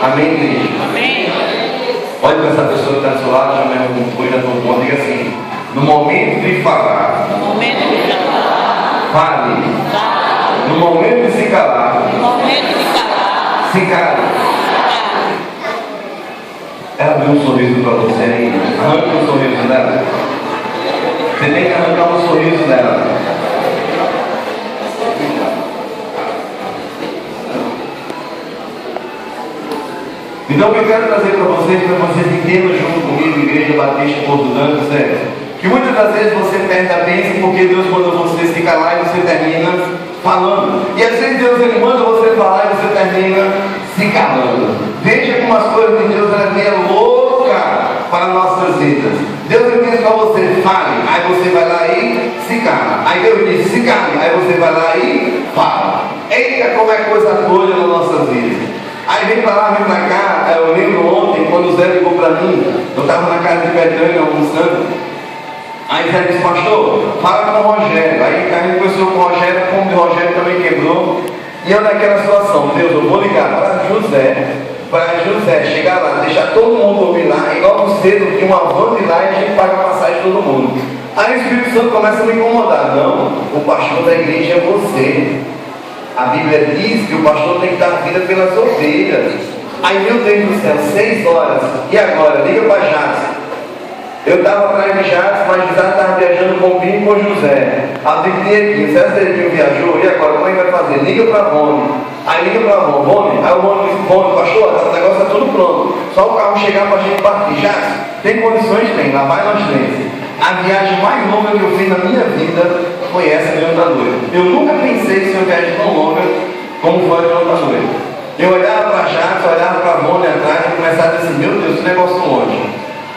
Amém, igreja? Amém. Olha para essa pessoa que está do seu lado, já mesmo com coisa do bom, diga assim: no momento de falar, No momento de falar, fale. fale. No momento de se calar, No momento de calar, se cale. cale. Ela abriu um sorriso para você aí. Arranca um sorriso dela. Você tem que arrancar um sorriso dela. Então o que eu quero trazer para vocês entendam junto comigo, Igreja Batista Porto Dantas, que muitas das vezes você perde a bênção porque Deus manda você se calar e você termina falando. E às vezes Deus ele manda você falar e você termina se calando. Veja como as coisas de Deus é meio louca para nossas vidas. Deus ele diz para você, fale, aí você vai lá e se cala. Aí Deus diz, se cale, aí você vai lá e fala. Eita, como é coisa doida nas nossas vidas. Aí vem pra lá, vem pra cá. Eu lembro ontem, quando o Zé ligou pra mim, eu estava na casa de Betânia almoçando. Aí Zé disse, pastor, fala com o Rogério. Aí a gente conversou com o Rogério, como o Rogério também quebrou. E eu naquela situação, Deus, eu vou ligar para José chegar lá, deixar todo mundo ouvir lá, e logo cedo que uma van de lá e a gente paga a passagem de todo mundo. Aí o Espírito Santo começa a me incomodar. Não, o pastor da igreja é você. A Bíblia diz que o pastor tem que dar vida pelas ovelhas. Aí, meu Deus do céu, 6 horas. E agora? Liga para Jacques. Eu estava atrás de Jacques, mas Jacques estava viajando com o Pinho e com o José. Aí aqui, Zé Cedinho viajou. E agora? Como é que vai fazer? Liga para a Rony. Aí liga para a Rony. Aí o Rony disse, Rony, pastor, esse negócio está tudo pronto. Só o carro chegar para a gente partir. Jacques, tem condições? Tem. Lá vai nós três. A viagem mais longa que eu fiz na minha vida foi essa de outra noite. Eu nunca pensei em ser uma viagem tão longa como foi a de outra noite. Eu olhava para Jacques, olhava para a Rony atrás e começava a dizer, meu Deus, que negócio longe.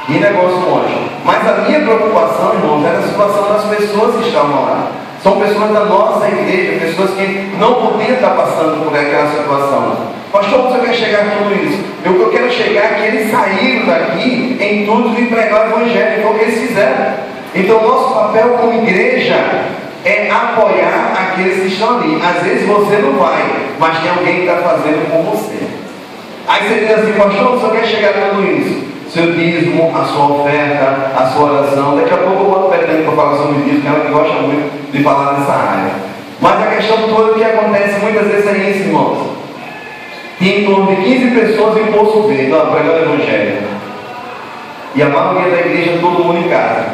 Que negócio longe. Mas a minha preocupação, irmãos, era a situação das pessoas que estavam lá. São pessoas da nossa igreja, pessoas que não podiam estar passando por aquela situação. Pastor, você quer chegar a tudo isso? O que eu quero chegar é que eles saíram daqui em tudo de pregar o Evangelho, foi o que eles fizeram. Então, nosso papel como igreja é apoiar aqueles que estão ali. Às vezes você não vai, mas tem alguém que está fazendo por você. Aí você diz assim, pastor, você quer chegar a tudo isso? Seu dízimo, a sua oferta, a sua oração. Daqui a pouco eu boto o Betânia para falar sobre isso, que ela que gosta muito de falar nessa área. Mas a questão toda que acontece muitas vezes é isso, irmãos. Tem em torno de 15 pessoas em Poço Verde, pregando o Evangelho. E a maioria da igreja, todo mundo em casa.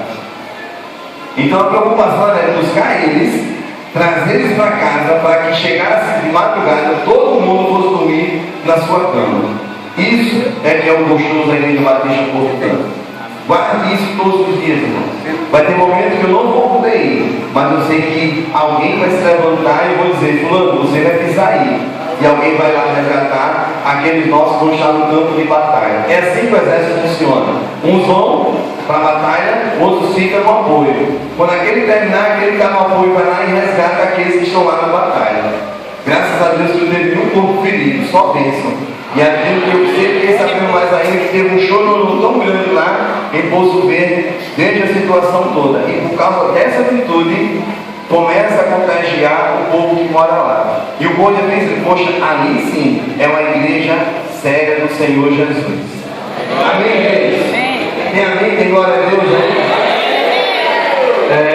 Então a preocupação é buscar eles, trazer eles para casa, para que chegasse de madrugada, todo mundo fosse dormir na sua cama. Isso é que é o gostoso da igreja Batista Porto Dantas. Guarde isso todos os dias, irmãos. Vai ter momentos que eu não vou poder ir, mas eu sei que alguém vai se levantar e eu vou dizer, fulano, você vai pisar aí. E alguém vai lá resgatar aqueles nossos que vão estar no campo de batalha. É assim que o exército funciona. Uns vão para a batalha, outros ficam no apoio. Quando aquele terminar, aquele que está no apoio vai lá e resgata aqueles que estão lá na batalha. Graças a Deus que eu teve um corpo ferido, só bênção. E aquilo que eu fiquei sabendo mais ainda, que teve um choro tão grande lá em Poço Verde, desde a situação toda. E por causa dessa atitude, começa a contagiar o povo que mora lá. E o povo já pensa, poxa, ali sim é uma igreja séria do Senhor Jesus. Amém, igreja? Tem amém? Tem glória a Deus, né?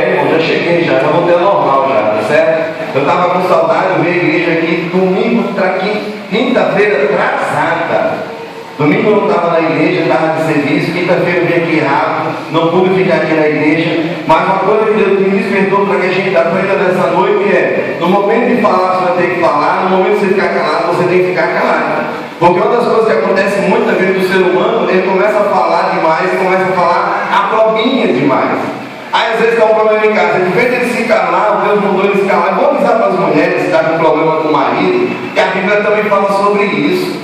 Irmão, já cheguei já voltei ao normal já, tá certo? Eu estava com saudade de ver a igreja aqui domingo, quinta-feira atrasada. Domingo eu não estava na igreja, estava de serviço, quinta-feira eu vim aqui rápido, não pude ficar aqui na igreja, mas uma coisa que Deus me despertou para que a gente aprenda nessa noite é, no momento de falar você vai ter que falar, no momento de você ficar calado, você tem que ficar calado. Porque uma das coisas que acontece muito na vida do ser humano, ele começa a falar demais, começa a falar a probinha demais. Aí às vezes está um problema em casa, de vez de ele se calar, Deus mandou ele se calar. Vou avisar para as mulheres que estão com problema com o marido, que a Bíblia também fala sobre isso.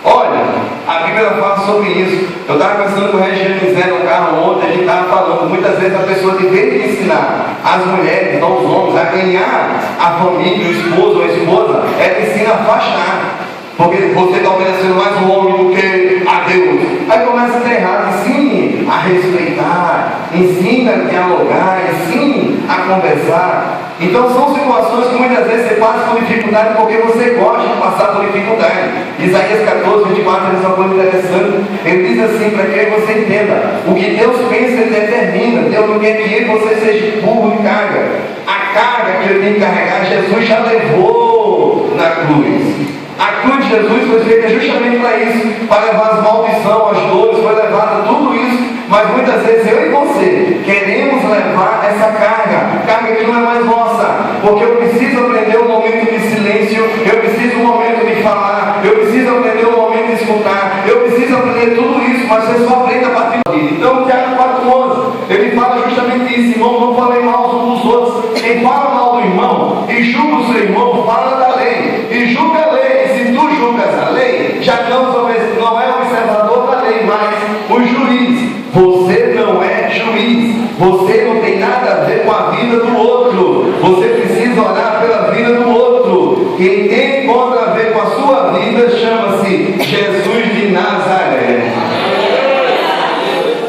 Olha, a Bíblia fala sobre isso. Eu estava conversando com o Regiane Zé no carro ontem, a gente estava falando, muitas vezes a pessoa, de vez de ensinar as mulheres, então os homens, a ganhar a família, o esposo ou a esposa, ela ensina a afastar. Porque você está obedecendo mais o homem do que a Deus. Aí começa a ter errado. Ensine a respeitar, ensine a dialogar, ensine a conversar. Então são situações que muitas vezes você passa por dificuldade porque você gosta de passar por dificuldade. Isaías 14, 24 assim para que você entenda. O que Deus pensa, Ele determina. Deus não quer que você seja burro e carga. A carga que Ele tem que carregar, Jesus já levou na cruz. A cruz de Jesus foi feita justamente para isso, para levar as maldições, as dores, foi levado tudo isso, mas muitas vezes eu e você queremos levar essa carga que não é mais nossa, porque eu preciso aprender um momento de silêncio, eu preciso um momento de falar, eu preciso aprender um momento de escutar, eu preciso aprender tudo isso, mas você só aprende a partir da vida. Então, Tiago 4,11, ele fala justamente isso: irmão, não falei mal uns dos outros. Quem fala mal do irmão e julga o seu irmão, fala da lei, e julga a lei. Se tu julgas a lei, já não é observador da lei, mas o juiz. Você não é juiz, você não tem nada a ver com a vida do outro, você precisa olhar pela vida do outro. Quem tem contra a ver com a sua vida chama-se Jesus de Nazaré.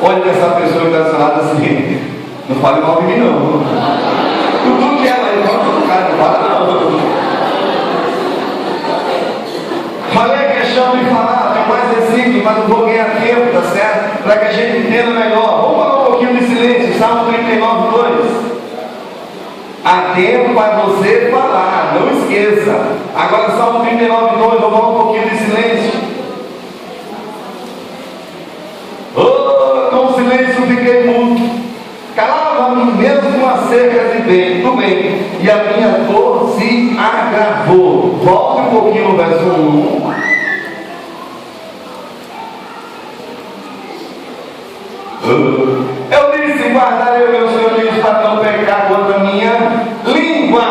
Olha que essa pessoa que está do seu lado assim, não fale mal de mim não. Tudo que ela aí, cara, não fala não. Falei a questão de falar, é mais recente, mas não vou ganhar tempo, tá certo? Para que a gente entenda melhor. Vamos falar um pouquinho de silêncio, Salmo 39, 2. Há tempo para você falar, não esqueça. Agora, Salmo 39, 2, vou falar um pouquinho de silêncio. Oh, com silêncio fiquei mudo. Calava-me mesmo acerca de bem, do bem, e a minha dor se agravou. Volte um pouquinho no verso 1. Eu disse: guardarei os meus caminhos para não pecar contra a minha língua.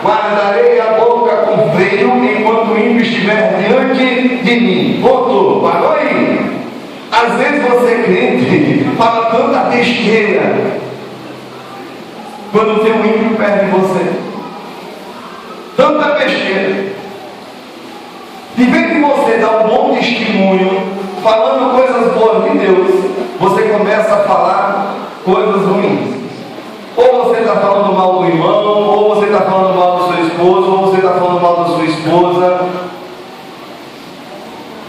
Guardarei a boca com freio enquanto o ímpio estiver diante de mim. Voltou, parou aí. Às vezes você, crente, fala tanta besteira quando o teu ímpio perto de você. Tanta besteira. De vez que você dá um bom testemunho, falando coisas boas de Deus, você começa a falar coisas ruins. Ou você está falando mal do irmão, ou você está falando mal do seu esposo, ou você está falando mal da sua esposa.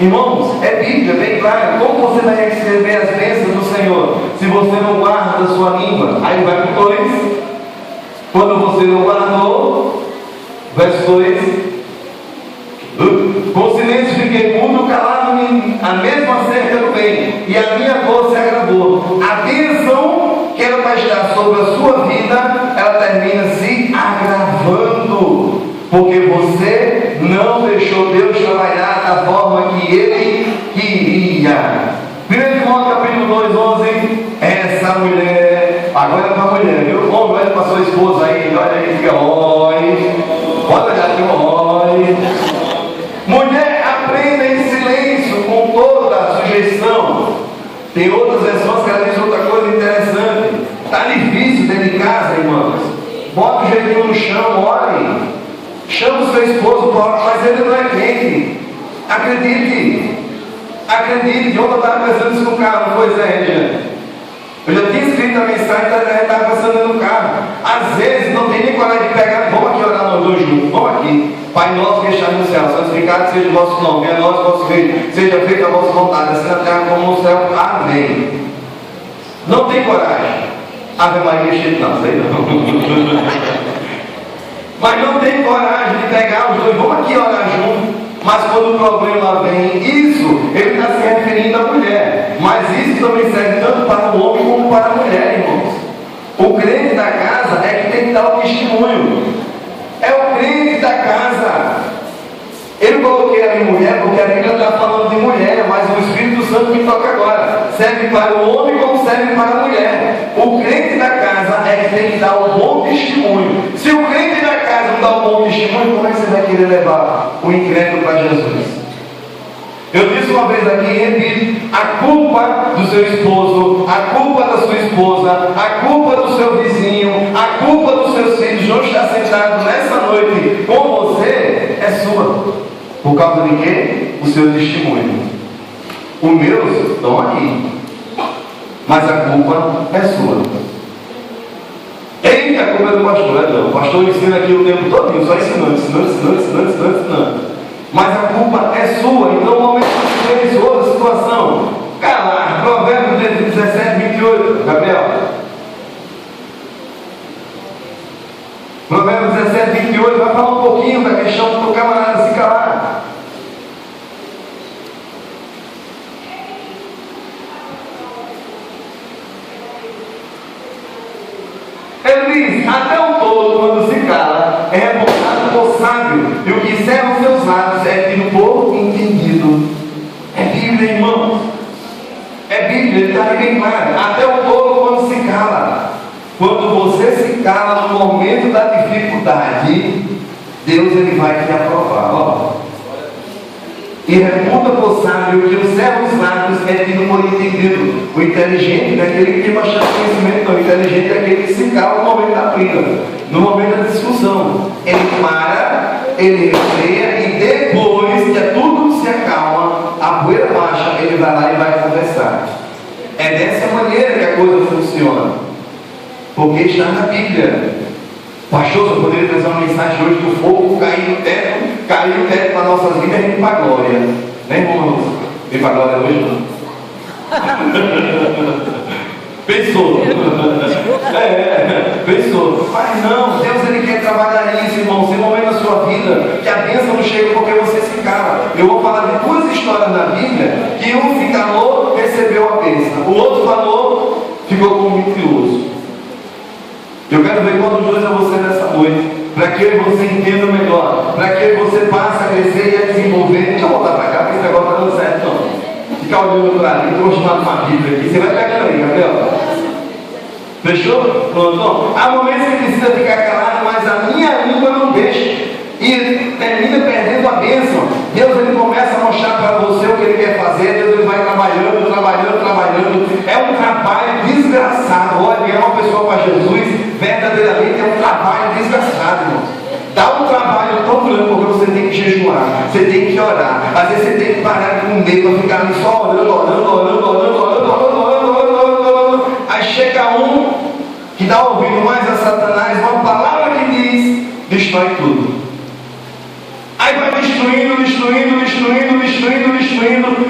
Irmãos, é Bíblia, bem claro. Como você vai receber as bênçãos do Senhor se você não guarda a sua língua? Aí vai para o 2. Quando você não guardou, verso 2. Com silêncio fiquei mudo, calado-me a mesma cerca do bem, e a minha dor se agravou. A bênção que era para estar sobre a sua vida, ela termina se agravando, porque você não deixou Deus trabalhar da forma que Ele queria. 1 Timóteo capítulo 2, 11. Essa mulher, agora é para a mulher, viu? Homem, olha para a sua esposa aí, olha aí, fica, olhe. Pode olhar aqui, olhe. Mulher, aprenda em silêncio, com toda a sujeição. Tem outras versões que ela diz outra coisa interessante. Está difícil dentro de casa, irmãos. Bota o jeitinho no chão, ore. Chama o seu esposo para orar, mas ele não é crente. Acredite. Acredite. Ontem eu estava pensando isso no carro, pois é, Regiane. Eu já tinha escrito a mensagem, estava pensando no carro. Às vezes não tem nem coragem de pegar. Vamos aqui orar nós dois juntos. Vamos aqui. Pai nosso que estás no céu, santificado seja o vosso nome, venha a nós o vosso reino, seja feita a vossa vontade, assim na terra como no céu. Amém. Não tem coragem. Ave Maria cheia, não, sei não. Mas não tem coragem de pegar os dois. Vamos aqui orar juntos. Mas quando o problema vem, isso, ele está se referindo à mulher. Mas isso também serve tanto para o homem como para a mulher, irmãos. O crente da casa é que tem que dar o testemunho. É o crente da casa. Eu coloquei ali mulher porque a Bíblia está falando de mulher, mas o Espírito Santo me toca agora. Serve para o homem como serve para a mulher. O crente da casa é que tem que dar um bom testemunho. Se o crente da casa não dá um bom testemunho, como é que você vai querer levar o incrédulo para Jesus? Eu disse uma vez aqui e repito: a culpa do seu esposo, a culpa da sua esposa, a culpa do seu vizinho, a culpa dos seus filhos não estar sentado nessa noite com você é sua. Por causa de quê? O seu testemunho. Os meus estão aqui, mas a culpa é sua. Eita, a culpa é do pastor. Não, o pastor ensina aqui o tempo todo, só ensinando. Mas a culpa é sua. Então, no momento de silêncio, outra situação, calar, 17, 28, vai falar um pouquinho da questão do camarada se calar. Ele diz: até o tolo, quando se cala, é reportado por sábio, e o que encerra os seus lábios é tido por entendido. É Bíblia, irmãos. É Bíblia, ele está bem claro. Até o tolo, quando se cala. Quando você se cala no momento da dificuldade, Deus ele vai te aprovar. Ó. E reputa por sábio que o céu dos lábios é tido por entendido. O inteligente não é aquele que tem bastante conhecimento, não. O inteligente é aquele que se cala no momento da briga, no momento da discussão. Ele para, ele refreia e depois que tudo se acalma, a poeira baixa, ele vai lá e vai conversar. É dessa maneira que a coisa funciona. Porque está na Bíblia. Pastor, eu poderia trazer uma mensagem hoje do fogo cair no teto para nossas vidas e ir para a glória. Né, irmãos? Ir para a glória hoje não? Pensou. Pensou. Mas não, Deus ele quer trabalhar isso, irmão. Tem um momento na sua vida que a bênção não chega porque você se cala. Eu vou falar de duas histórias na Bíblia que um se calou, recebeu a bênção. O outro falou, ficou como mentiroso. Eu quero ver qual dos dois é você nessa noite, para que você entenda melhor, para que você passe a crescer e a desenvolver. Deixa eu voltar para cá, porque esse negócio está dando certo, não. Ficar olhando para ali, estou mostrando uma Bíblia aqui. Você vai pegar aí, Gabriel? Fechou? Pronto, não. Há momentos que precisa ficar calado, mas a minha língua não deixa. E termina perdendo a bênção. Deus ele começa a mostrar para você o que ele quer fazer. Deus ele vai trabalhando. É um trabalho desgraçado. Olha, é uma pessoa para Jesus, verdadeiramente é um trabalho desgraçado, irmão. Dá um trabalho tão grande porque você tem que jejuar, você tem que orar. Às vezes você tem que parar de comer para ficar ali só orando. Aí chega um que dá ouvido mais a Satanás, uma palavra que diz, destrói tudo. Aí vai destruindo,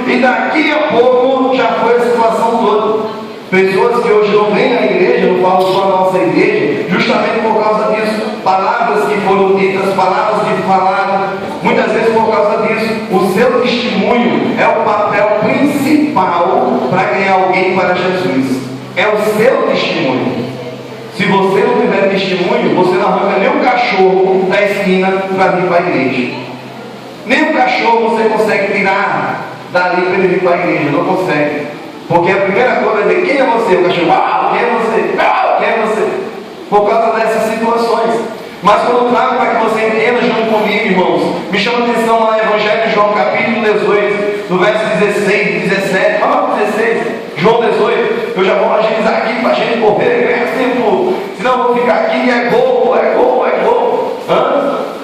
e daqui a pouco já foi a situação toda. Pessoas que hoje não vêm à igreja, não falam só a nossa igreja, justamente por causa disso. Palavras que foram ditas, palavras que falaram, muitas vezes por causa disso. O seu testemunho é o papel principal para ganhar alguém para Jesus. É o seu testemunho. Se você não tiver testemunho, você não arranca nem um cachorro da esquina para vir para a igreja. Nem um cachorro você consegue tirar dali para ele vir para a igreja, não consegue. Porque a primeira coisa é dizer, quem é você? O cachorro, quem é você? Quem é você? Por causa dessas situações. Mas quando eu trago para que você entenda junto comigo, irmãos, me chama a atenção lá no Evangelho de João, capítulo 18, no verso 16, 17, vamos para 16, João 18, eu já vou agilizar aqui para a gente correr, ganhar tempo, senão eu vou ficar aqui, é gol.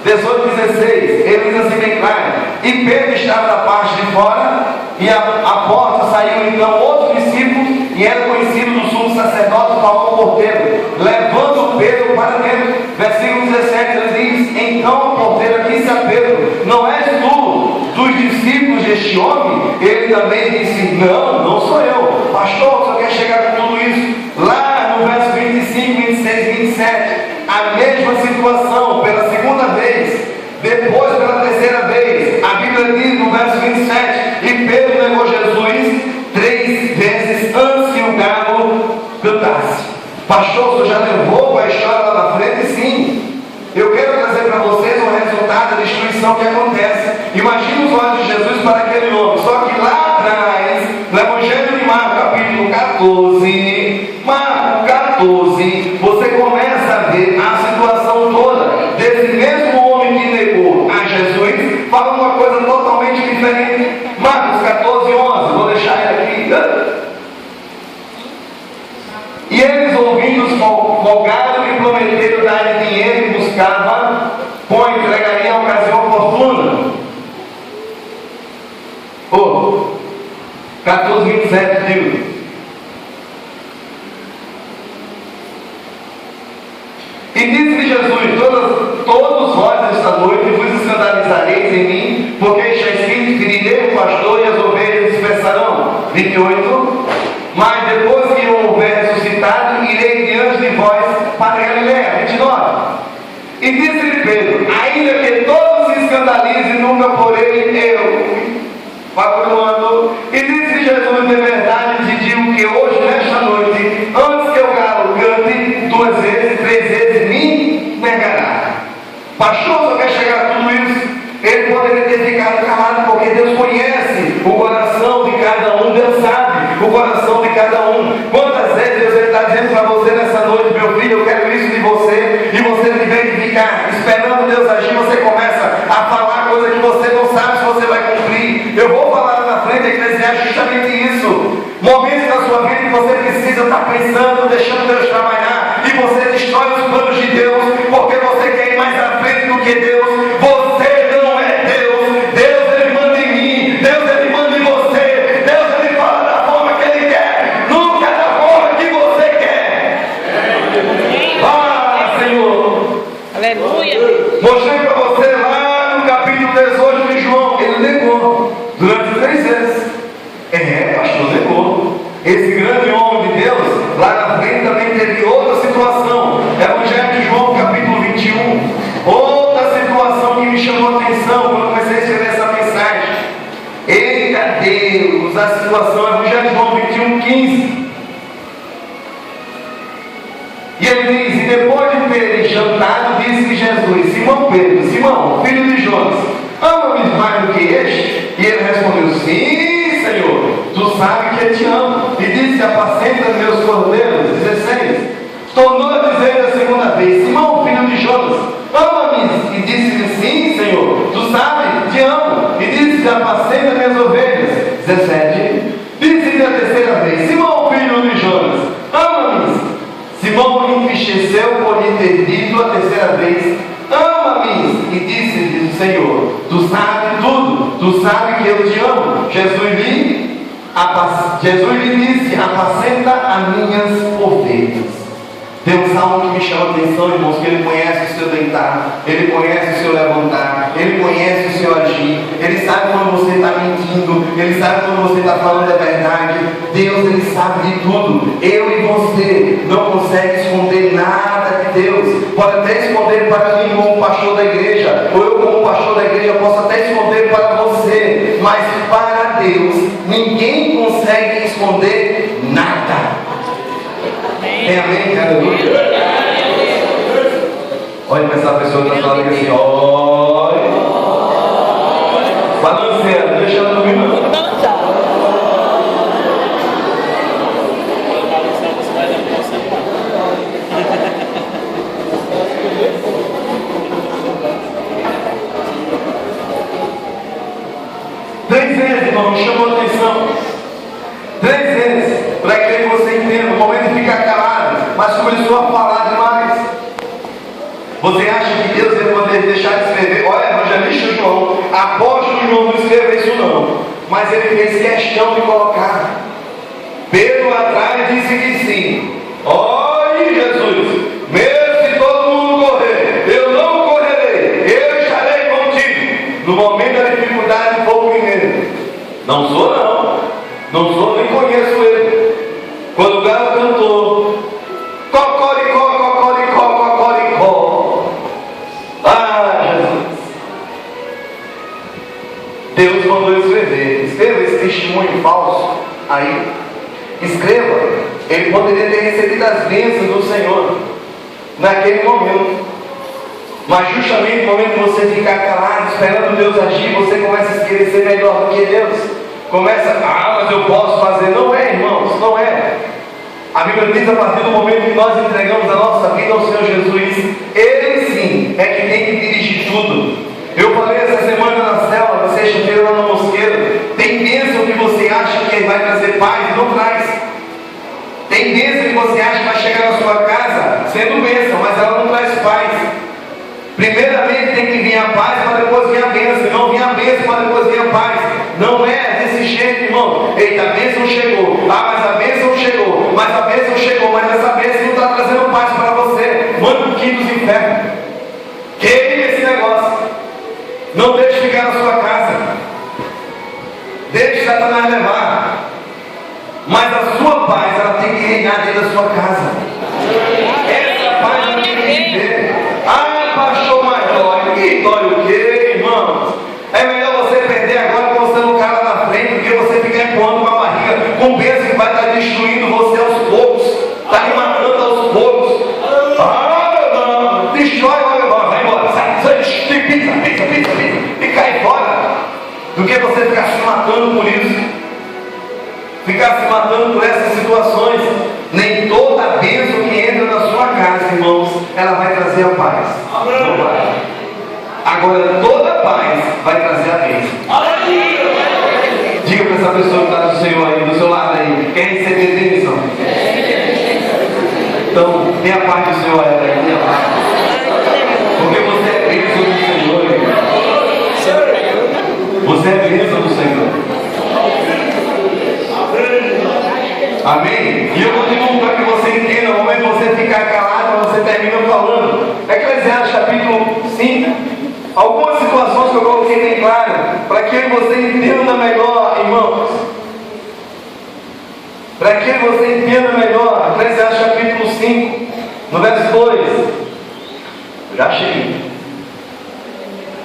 18, 16, ele diz assim bem claro, e Pedro estava da parte de fora, e a porta saiu então outro discípulo, e era conhecido do sumo sacerdote, falou ao porteiro, levando Pedro para dentro. Versículo 17, ele diz, então o porteiro disse a Pedro, não és tu dos discípulos deste homem? Ele também disse, não sou eu. Pastor, só quer chegar com tudo isso? Lá no verso 25, 26, 27, a mesma situação, pela segunda vez, depois pela terceira vez, a Bíblia diz no verso 27, e Pedro negou Jesus 3 vezes antes que o galo cantasse. Pastor, o senhor já levou a história lá na frente? Sim. Eu quero trazer para vocês o resultado da destruição que acontece. Imagina os olhos de Jesus para aquele homem. Só que lá atrás, no Evangelho de Marcos, capítulo 14, você começa a ver a situação toda desse mesmo homem que negou a Jesus, fala uma coisa totalmente diferente. Marcos 14, 11, vou deixar ele aqui. E eles, ouvindo, folgaram e prometeram dar-lhe dinheiro que buscava, pois entregaria a ocasião oportuna. 14, 27, digo. E disse-lhe Jesus, todos vós esta noite vos escandalizareis em mim, porque está escrito, ferirei o pastor e as ovelhas dispersarão. 28. Mas depois que eu houver ressuscitado, irei diante de vós para Galiléia. 29. E disse-lhe nunca, porém eu. Continuando, e disse Jesus: de verdade te digo que hoje, nesta noite, antes que o galo cante 2 vezes, 3 vezes, me negará. Pastor, só quer chegar a tudo isso? Ele poderia ter ficado calado, porque Deus conhece o coração de cada um, Deus sabe o coração de cada um. Quantas vezes Deus está dizendo para você nessa noite: meu filho, eu quero isso de você, e você, em vez de ficar esperando Deus agir, você começa a falar coisa que você não sabe se você vai cumprir. Eu vou falar lá na frente, Eclesiastes, justamente isso. Momentos da sua vida que você precisa estar pensando, deixando Deus trabalhar, e você destrói os planos de Deus, porque você quer ir mais à frente do que Deus. Você não é Deus. Deus, Ele manda em mim. Deus, Ele manda em você. Deus, Ele fala da forma que Ele quer, nunca da forma que você quer. Ah, Senhor. Aleluia. Mostrei para você lá no capítulo 18 de João. Ele negou durante 3 vezes. Pastor, negou. Esse grande homem de Deus, lá na frente também teve outra situação. Evangelho de João, capítulo 21. Outra situação que me chamou a atenção quando eu comecei a escrever essa mensagem. Eita Deus, a situação, Evangelho de João 21, 15. E ele diz: e depois de ter jantado, disse Jesus: Simão Pedro, Simão, filho de Jonas, ama-me mais do que este? E ele respondeu: sim, Senhor, tu sabes que eu te amo. E disse: apacenta meus cordeiros. 16. Tornou a dizer a segunda vez: Simão, filho de Jonas, ama-me? E disse-lhe: sim, Senhor, tu sabes, te amo. E disse: apacenta minhas ovelhas. 17. Disse-lhe a terceira vez: Simão, filho de Jonas, ama-me? Simão entristeceu por lhe ter dito a terceira vez: ama-me? E disse-lhe o Senhor: tu sabes tudo, tu sabes que eu te amo. Jesus lhe disse: apacenta as minhas ovelhas. Tem um salmo que me chama a atenção, irmãos, que ele conhece o seu deitar, ele conhece o seu levantar, ele conhece o seu agir, ele sabe quando você está mentindo, ele sabe quando você está falando a verdade. Deus, ele sabe de tudo. Eu e você não consegue esconder nada de Deus. Pode até esconder para mim como pastor da igreja, ou eu como pastor da igreja posso até esconder para você, mas para Deus ninguém consegue esconder nada. Tem amém? Aleluia. Olha para essa pessoa que está falando assim: olha, balanceando, deixa ela dormir não. Três vezes, irmão, me chamou a atenção. 3 vezes, para que você entenda. No momento de ficar calado, mas começou a falar demais. Você acha que Deus ia poder deixar de escrever? Olha, evangelista João, apóstolo João não escreveu isso não, mas ele fez questão de colocar. Pedro lá atrás disse que sim. Olha, Jesus, mesmo se todo mundo correr, eu não correrei, eu estarei contigo. No momento da dificuldade, o povo primeiro. Não sou não sou, nem conheço ele. Quando o galo cantou, cocoricó, cocoricó, cocoricó. Ah, Jesus. Deus mandou escrever. Escreva esse testemunho falso aí. Escreva. Ele poderia ter recebido as bênçãos do Senhor naquele momento. Mas justamente no momento de você ficar calado, esperando Deus agir, você começa a querer ser melhor do que Deus. Começa: mas eu posso fazer. Não é, irmãos, não é. A Bíblia diz: a partir do momento que nós entregamos a nossa vida ao Senhor Jesus, Ele sim é que tem que dirigir tudo. Eu falei essa semana na célula, na sexta-feira lá no Mosqueiro, tem bênção que você acha que vai trazer paz e não traz. Tem bênção que você acha que vai chegar na sua casa sendo bênção, mas ela não traz paz. Primeiramente tem que vir a paz para depois vir a bênção. Não vir a bênção para depois vir a paz. Não é desse jeito, irmão. Eita, a bênção chegou. Mas a bênção chegou. Mas a bênção chegou. Mas essa bênção não está trazendo paz para você. Manda o quinto dos infernos. Queime esse negócio. Não deixe ficar na sua casa. Deixe Satanás levar. Mas a sua paz, ela tem que reinar dentro da sua casa. Essa paz ela tem que viver. Pastor, mas dói. E dói o quê, irmãos? É ela vai trazer a paz. Não vai. Agora, toda paz vai trazer a bênção. Diga para essa pessoa que está do Senhor aí, do seu lado aí, quer receber bênção? Então, tem a paz do Senhor aí, tem a paz. Porque você é bênção do Senhor, irmão. Você é bênção do Senhor. Amém? E eu continuo para que você entenda, no momento de você ficar calado, você termina falando. Eclesiastes capítulo 5. Algumas situações que eu coloquei bem claro, para que você entenda melhor, irmãos. Para que você entenda melhor, Eclesiastes capítulo 5, no verso 2. Já cheguei.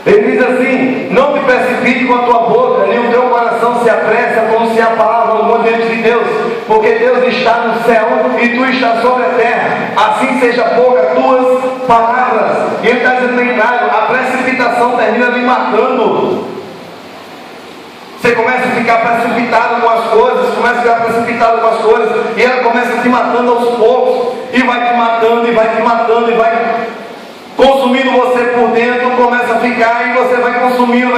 Ele diz assim: não te precipite com a tua boca, nem o teu coração se apressa como se a palavra não diante de Deus, porque Deus está no céu e tu estás sobre a terra, assim seja pouca tuas palavras. E ele está dizendo bem claro, a precipitação termina me matando. Você começa a ficar precipitado com as coisas, começa a ficar precipitado com as coisas, e ela começa te matando aos poucos, e vai te matando, e vai te matando, e vai consumindo você por dentro, começa a ficar, e você vai consumindo,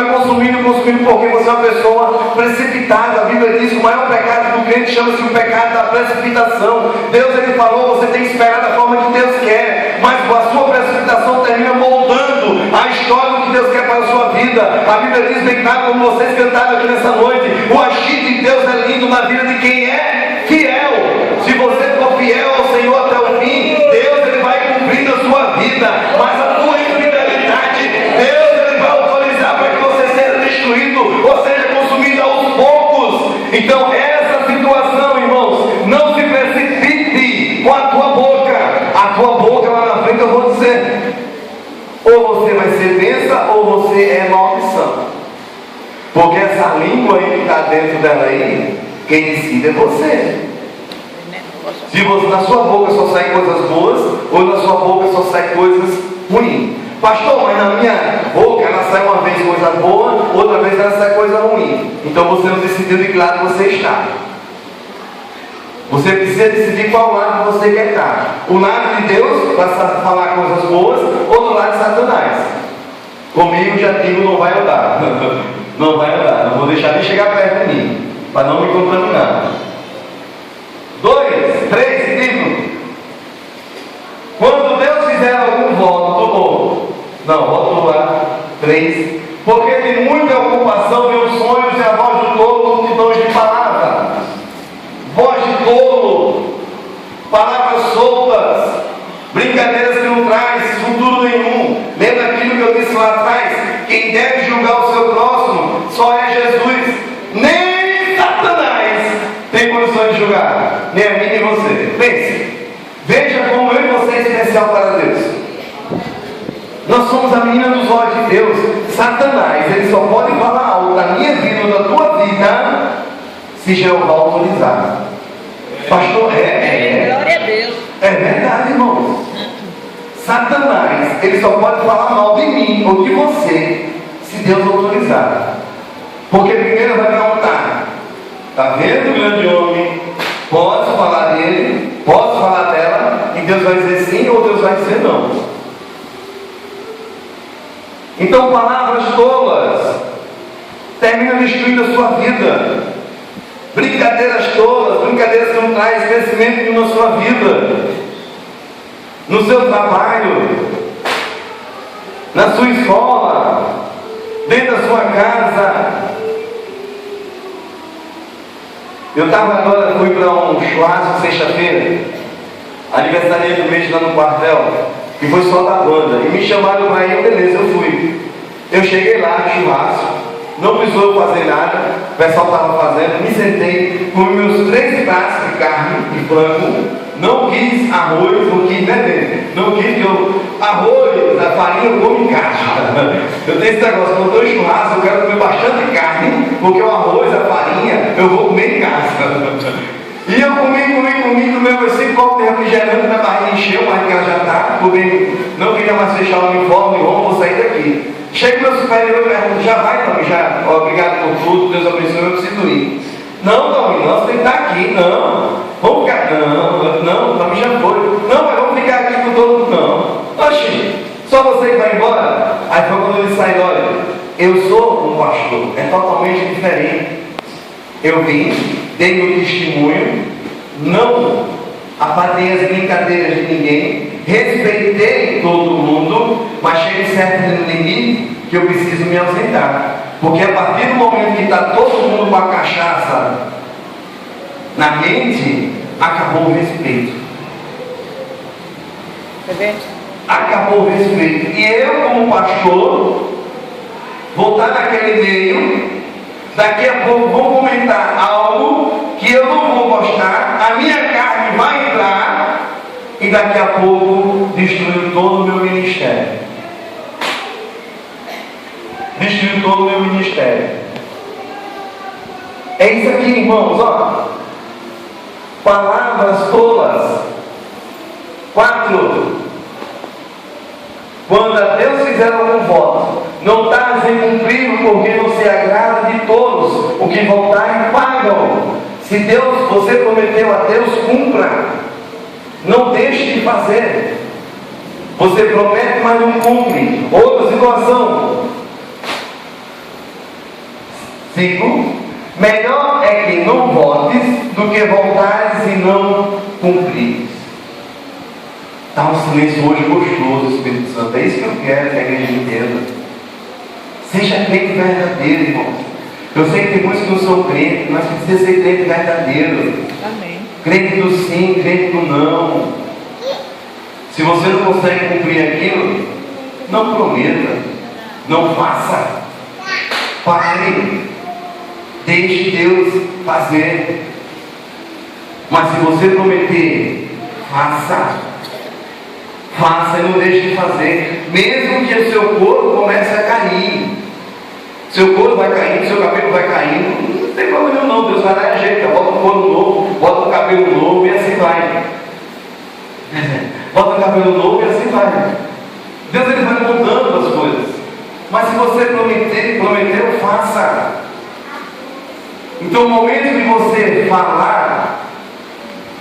porque você é uma pessoa precipitada. A Bíblia diz que o maior pecado do crente chama-se o pecado da precipitação. Deus, ele falou, você tem que esperar da forma que Deus quer, mas a sua precipitação termina moldando a história do que Deus quer para a sua vida. A Bíblia diz bem claro, como vocês cantaram aqui nessa noite, o agir de Deus é lindo na vida de quem é fiel. Se você for fiel ao Senhor até o fim, Deus, ele vai cumprir na sua vida, mas a tua infidelidade, Deus, ele vai autorizar para que você seja destruído, ou seja, consumido aos poucos. Então, essa situação, irmãos, não se precipite com a tua boca. A tua boca lá na frente eu vou dizer, ou você vai ser bênção, ou você é maldição. Porque essa língua aí que está dentro dela aí, quem decide é você. Se você, na sua boca só sai coisas boas, ou na sua boca só sai coisas ruins. Pastor, mas na minha boca ela sai uma vez coisa boa, outra vez ela sai coisa ruim. Então você não decidiu de que lado você está. Você precisa decidir qual lado você quer estar. O lado de Deus para falar coisas boas, ou do lado de Satanás. Comigo já digo, não vai andar. Não vai andar, não vou deixar nem chegar perto de mim, para não me contaminar. 2, 3, digo. Quando Deus fizer algum voto, não, voto lá, 3. Porque tem muita ocupação, meus sonhos e a voz do tolo, multidões de palavras. Voz de tolo, palavras soltas, brincadeiras que não traz futuro nenhum. Lembra aquilo que eu disse lá atrás? Quem deve julgar o seu próximo só é Jesus. Nem Satanás tem condições de julgar, nem a mim nem você. Pense, veja como eu e você é especial para Deus. Nós somos a menina dos olhos de Deus. Satanás, ele só pode falar algo da minha vida ou da tua vida se Jeová autorizar. Pastor, Glória a Deus. é verdade, irmãos. Satanás, ele só pode falar mal de mim ou de você se Deus autorizar. Porque primeiro vai perguntar: está vendo o grande homem? Posso falar dele? Posso falar dela? E Deus vai dizer sim ou Deus vai dizer não. Então, palavras tolas terminam destruindo a sua vida. Brincadeiras tolas, brincadeiras que não trazem crescimento nenhum na sua vida, no seu trabalho, na sua escola, dentro da sua casa. Eu estava agora, fui para um churrasco sexta-feira, aniversário do mês lá no quartel, e foi só da banda, e me chamaram para ir, beleza, eu fui. Eu cheguei lá no churrasco, não precisou fazer nada, o pessoal estava fazendo, me sentei, comi meus 3 pratos de carne, de frango, não quis arroz, não quis beber, não quis que eu, arroz, a farinha eu como em casa. Eu tenho esse negócio, quando eu estou em churrasco, eu quero comer bastante carne, porque o arroz, a farinha, eu vou comer em casa. E eu comi meus 5 copos de refrigerante, minha barriga encheu, mas que ela já está, não queria mais fechar o uniforme, vou sair daqui. Chega o meu superior e pergunta: já vai, Tomi? Já, obrigado por tudo, Deus abençoe, eu preciso ir. Não, Tomi, não, você tem que estar aqui, não. Vamos ficar, não, Tomi já foi. Não, mas vamos ficar aqui com todo mundo, não. oxe, só você que vai embora? Aí foi quando ele saiu, olha, eu sou um pastor, é totalmente diferente. Eu vim, dei meu testemunho, não apaguei as brincadeiras de ninguém, respeitei todo mundo, mas chega um certo limite que eu preciso me ausentar. Porque a partir do momento que está todo mundo com a cachaça na mente, acabou o respeito. Acabou o respeito. E eu, como pastor, vou estar naquele meio, daqui a pouco vou comentar algo que eu não vou gostar, a minha carne vai entrar, e daqui a pouco destruiu todo o meu ministério. Destruiu todo o meu ministério. É isso aqui, irmãos, ó. Palavras tolas. 4. Quando a Deus fizer algum voto, não está em cumprir porque não se agrada de todos, o que voltarem pagam. Se Deus, você prometeu a Deus, cumpra. Não deixe de fazer. Você promete, mas não cumpre. Outra situação. 5. Melhor é que não votes do que voltares e não cumprires. Está um silêncio hoje gostoso, Espírito Santo. É isso que eu quero que a igreja entenda. Seja crente verdadeiro, irmão. Eu sei que tem muitos que não são crentes, mas precisa ser crente verdadeiro. Amém. Crente do sim, crente do não. Se você não consegue cumprir aquilo, não prometa, não faça. Pare. Deixe Deus fazer. Mas se você prometer, faça. Faça e não deixe de fazer. Mesmo que o seu corpo comece a cair. Seu corpo vai caindo, seu cabelo vai caindo. Não tem problema não. Deus vai dar jeito. Bota um corpo novo, bota um cabelo novo e assim vai. Bota um cabelo novo e assim vai. Deus ele vai mudando as coisas. Mas se você prometeu, faça. Então o momento de você falar,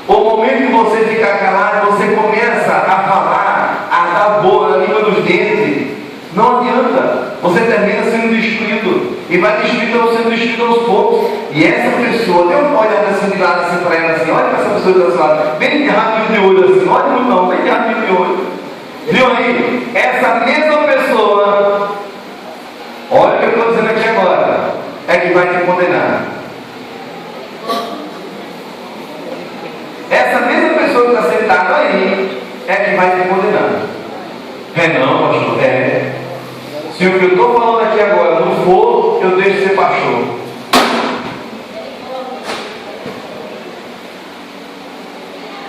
o momento de você ficar calado, você começa a falar, a dar boa na língua dos dentes. Não adianta. Você termina sendo destruído. E vai sendo destruído aos poucos. E essa pessoa, dê uma olhada assim de lado assim para ela assim, olha para essa pessoa do seu lado, bem de rápido de olho assim, olha não, bem de rápido de olho. Viu aí? Essa mesma pessoa, olha o que eu estou dizendo aqui agora, é que vai te condenar. Essa mesma pessoa que está sentada aí é que vai te condenar. É não, pastor? É. Se o que eu estou falando aqui agora não for, eu deixo de ser pastor.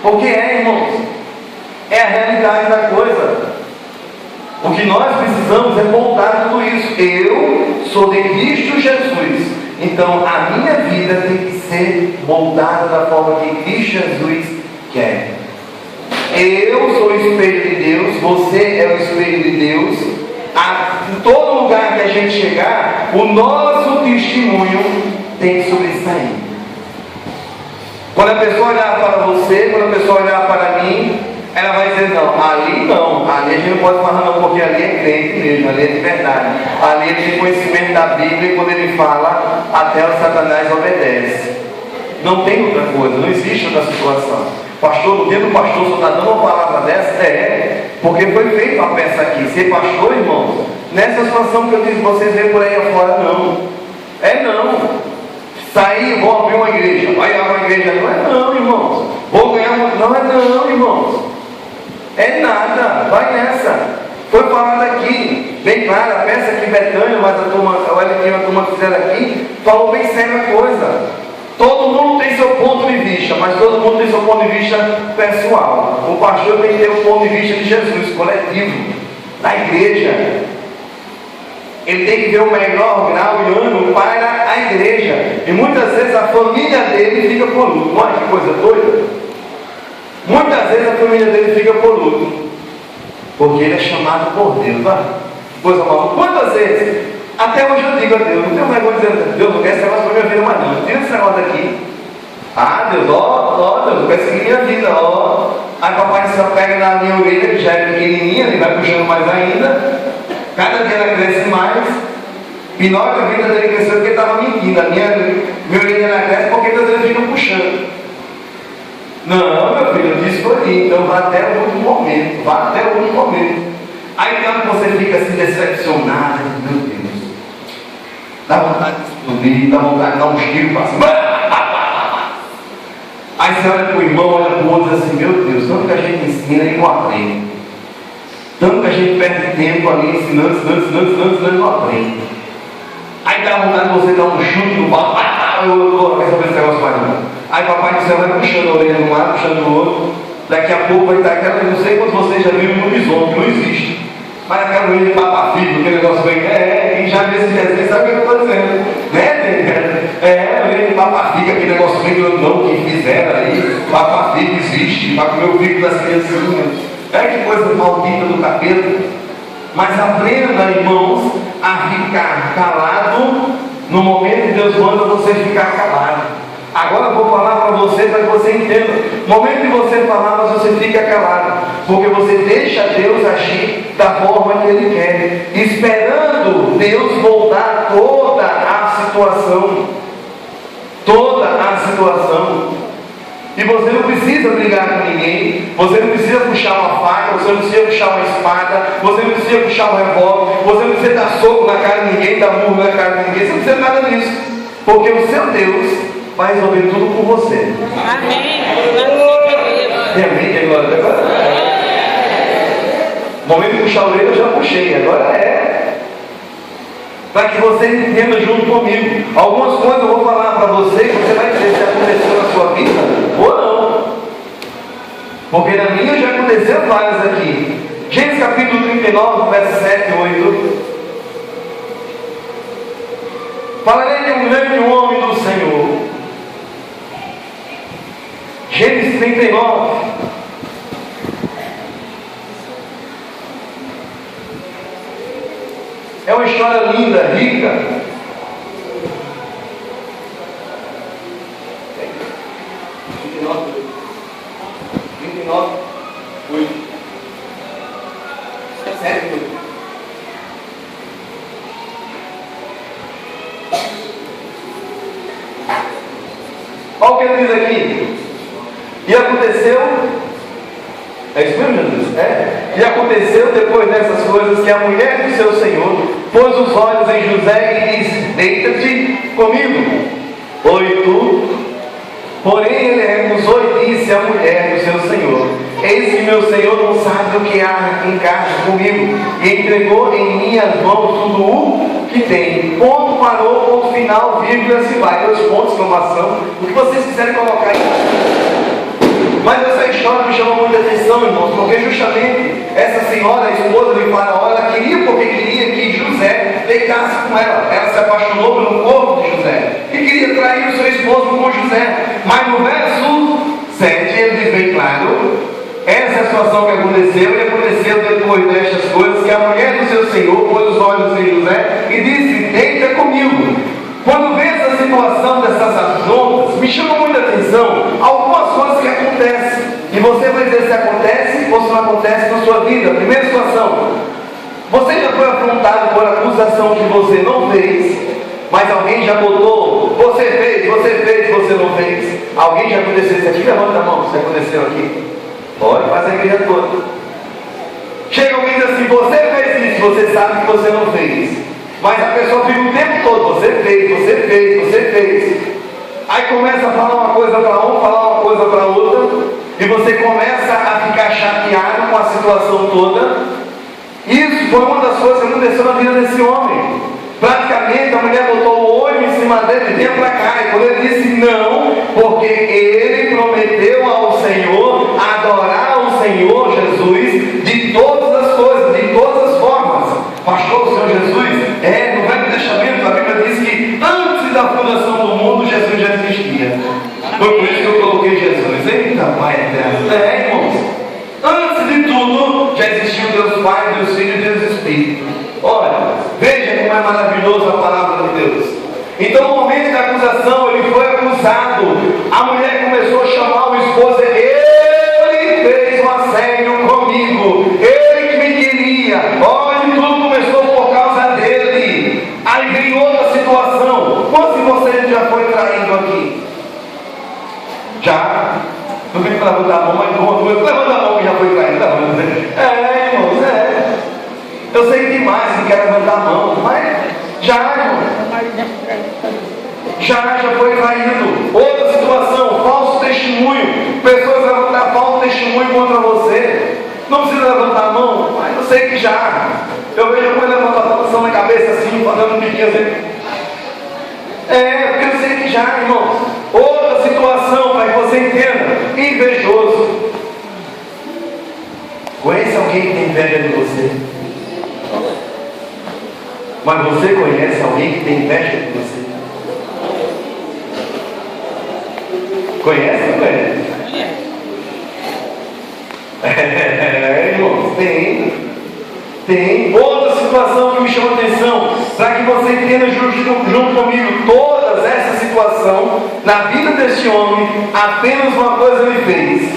Porque irmãos, é a realidade da coisa. O que nós precisamos é voltar tudo isso. Eu sou de Cristo Jesus. Então a minha vida tem que ser moldada da forma que Cristo Jesus quer. Eu sou o espelho de Deus, você é o espelho de Deus. Em todo lugar que a gente chegar, o nosso testemunho tem que sobressair. Quando a pessoa olhar para você, quando a pessoa olhar para mim, ela vai dizer, não, ali a gente não pode falar não, porque ali é crente mesmo, ali é de verdade. Ali ele tem conhecimento da Bíblia e quando ele fala, até o Satanás obedece. Não tem outra coisa, não existe outra situação. Pastor, no tempo do pastor só está dando uma palavra dessa? Porque foi feita a peça aqui. Ser pastor, irmãos, nessa situação que eu disse, vocês veem por aí afora, não. Não. Sair, vou abrir uma igreja. Vai abrir uma igreja. Não, irmãos. Vou ganhar muito. Não, irmãos. É nada. Vai nessa. Foi falado aqui, bem claro, a peça aqui, Betânia, mas a turma que fizeram aqui, falou bem sério a coisa. Todo mundo tem seu ponto de vista, mas todo mundo tem seu ponto de vista pessoal. O pastor tem que ter o ponto de vista de Jesus, coletivo, da igreja. Ele tem que ver o melhor grau e ânimo para a igreja. E muitas vezes a família dele fica por luto. Olha que coisa doida. Muitas vezes a família dele fica por luto. Porque ele é chamado por Deus. Olha, coisa maluca. Quantas vezes? Até hoje eu digo a Deus, não tenho vergonha de dizer, Deus não quer esse negócio para minha vida mais não. Tira esse negócio daqui. Ah, Deus, ó, Deus, vai seguir minha vida, ó. Aí papai se pega na minha orelha, que já é pequenininha, ele vai puxando mais ainda. Cada dia ela cresce mais. E na hora que a vida dele cresceu, porque ele estava mentindo. A minha orelha ela cresce porque Deus ele fica puxando. Não, meu filho, eu disse por aí, então vá até o último momento. Vá até o último momento. Aí quando você fica assim decepcionado, meu Deus, dá vontade de explodir, dá vontade de dar um tiro para cima. Aí você olha para o irmão, olha para o outro e diz assim, meu Deus, tanto que a gente ensina e não aprende. Tanto que a gente perde tempo ali ensinando e não aprende. Aí dá vontade de você dar um chute no pau, eu vou resolver esse negócio mais não. Aí papai do céu vai puxando a orelha de um lado, puxando do outro. Daqui a pouco vai estar aquela, não sei quantos vocês já viram no horizonte, que não existe. Mas aquela orelha de papafico, aquele negócio bem, quem já viu esse desenho sabe o que eu estou dizendo. Né, orelha de papafico, aquele negócio bem grandão que fizeram aí. Papafico existe, para comer o fico das criancinhas. Que coisa maldita do capeta. Mas aprenda, irmãos, a ficar calado no momento que Deus manda você ficar calado. Agora eu vou falar para você que você entenda. No momento que você falar, mas você fica calado. Porque você deixa Deus agir da forma que Ele quer. Esperando Deus voltar toda a situação. Toda a situação. E você não precisa brigar com ninguém, você não precisa puxar uma faca, você não precisa puxar uma espada, você não precisa puxar um revólver, você não precisa dar soco na cara de ninguém, dar murro na cara de ninguém, você não precisa nada disso. Porque o seu Deus vai resolver tudo por você. Amém. Amém, agora. No momento de puxar a orelha eu já puxei, agora para que você entenda junto comigo. Algumas coisas eu vou falar para você, que você vai dizer se aconteceu na sua vida ou não. Porque na minha já aconteceu várias aqui. Gênesis capítulo 39, versos 7 e 8. Falarei de um grande homem do Senhor. Gênesis 39. É uma história linda, rica. Olha o que ele diz aqui. E aconteceu, é isso mesmo, Jesus? E aconteceu depois dessas coisas que a mulher do seu Senhor pôs os olhos em José e disse: deita-te comigo. 8. Porém ele recusou e disse à mulher do seu Senhor: eis que meu Senhor não sabe o que há em casa comigo, e entregou em minhas mãos tudo o que tem. Ponto, parou, ponto final, vírgula, se vai. 2 pontos, exclamação. O que vocês quiserem colocar aí. Mas essa história me chamou muita atenção, irmãos, porque justamente essa senhora, a esposa de Faraó, ela queria, porque queria que José deitasse com ela. Ela se apaixonou pelo corpo de José e queria trair o seu esposo com José. Mas no verso 7 ele diz bem claro: essa é a situação que aconteceu, e aconteceu depois destas coisas que a mulher do seu Senhor pôs os olhos em José e disse: deita comigo. Quando vê essa situação dessas afrontas, me chama muita atenção algumas coisas que acontecem. E você vai dizer se acontece ou se não acontece na sua vida. Primeira situação: você já foi afrontado por acusação que você não fez, mas alguém já botou, você fez, você não fez. Alguém já aconteceu isso aqui? Levanta a mão se aconteceu aqui. Pode, faz a igreja toda. Chega alguém e diz assim: você fez isso, você sabe que você não fez. Mas a pessoa fica o tempo todo: você fez. Aí começa a falar uma coisa para um, falar uma coisa para outra, e você começa a ficar chateado com a situação toda. Isso foi uma das coisas que aconteceu na vida desse homem. Praticamente a mulher botou o olho em cima dele e veio para cá. E quando ele disse não, porque ele prometeu ao Senhor adorar o Senhor Jesus de todas as coisas, de todas as formas. Pastor, o Senhor Jesus, no Velho Testamento a Bíblia diz que antes da fundação do mundo Jesus já existia. Foi por isso que eu coloquei Jesus. Eita, Pai eterno. Irmãos, antes de tudo já existia o Deus Pai, Deus Filho e Deus Espírito. Olha, veja como é maravilhoso a palavra de Deus. Então no momento da acusação ele foi acusado A mulher começou a chamar o esposo. Ele fez um assédio comigo. Ele que me queria. Olha, tudo começou por causa dele. Aí vem outra situação. Quantos de vocês já foi traído aqui? Já? Não vem para levantar a mão, mas levanta a mão que já foi traído. Irmãos, eu sei que tem mais que quer levantar a mão, mas já, irmão. Já foi traído. Outra situação, falso testemunho. Pessoas levantar falso testemunho contra você. Não precisa levantar a mão, mas eu sei que já. Eu vejo alguém levantar a mão na cabeça assim, fazendo um biquinho assim. Porque eu sei que já, irmãos. Outra situação, para que você entenda: invejoso. Conhece alguém que tem inveja de você? Mas você conhece alguém que tem inveja de você? Conhece ou não conhece? Irmãos, tem. Outra situação que me chama a atenção, para que você entenda junto comigo, todas essas situações, na vida deste homem, apenas uma coisa ele fez.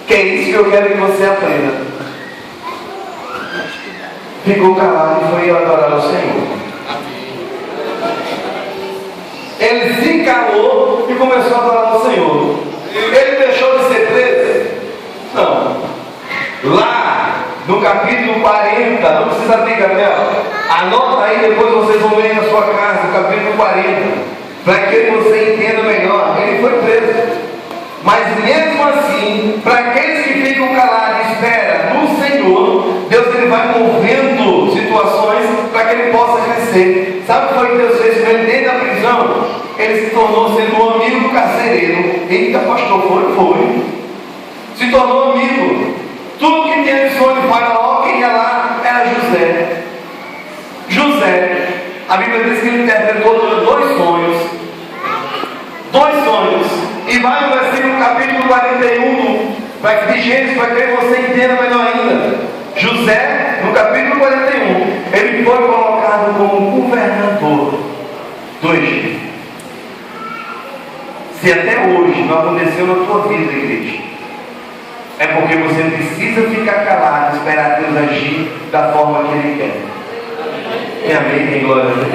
Que é isso que eu quero que você aprenda. Ficou calado e foi adorar o Senhor. Ele se calou e começou a adorar o Senhor. Ele deixou de ser preso? Não. Lá no capítulo 40, não precisa abrir, Gabriel. Anota aí, depois vocês vão ler na sua casa, no capítulo 40, para que você entenda melhor. Ele foi preso. Mas mesmo assim, para aqueles que ficam calados e esperam no Senhor, Deus ele vai movendo situações para que ele possa crescer. Sabe o que foi que Deus fez com ele dentro da prisão? Ele se tornou sendo um amigo do carcereiro. Eita, pastor, foi. Se tornou amigo. Tudo que tinha de sonho de Faraó, quem ia lá era José. José, a Bíblia diz que ele interpretou dois sonhos. E vai no versículo capítulo 41 de Gênesis, para que você entenda melhor ainda. José, no capítulo 41, ele foi colocado como governador do Egito. Se até hoje não aconteceu na tua vida, igreja, é porque você precisa ficar calado e esperar Deus agir da forma que Ele quer. Tem amém? Tem glória a Deus.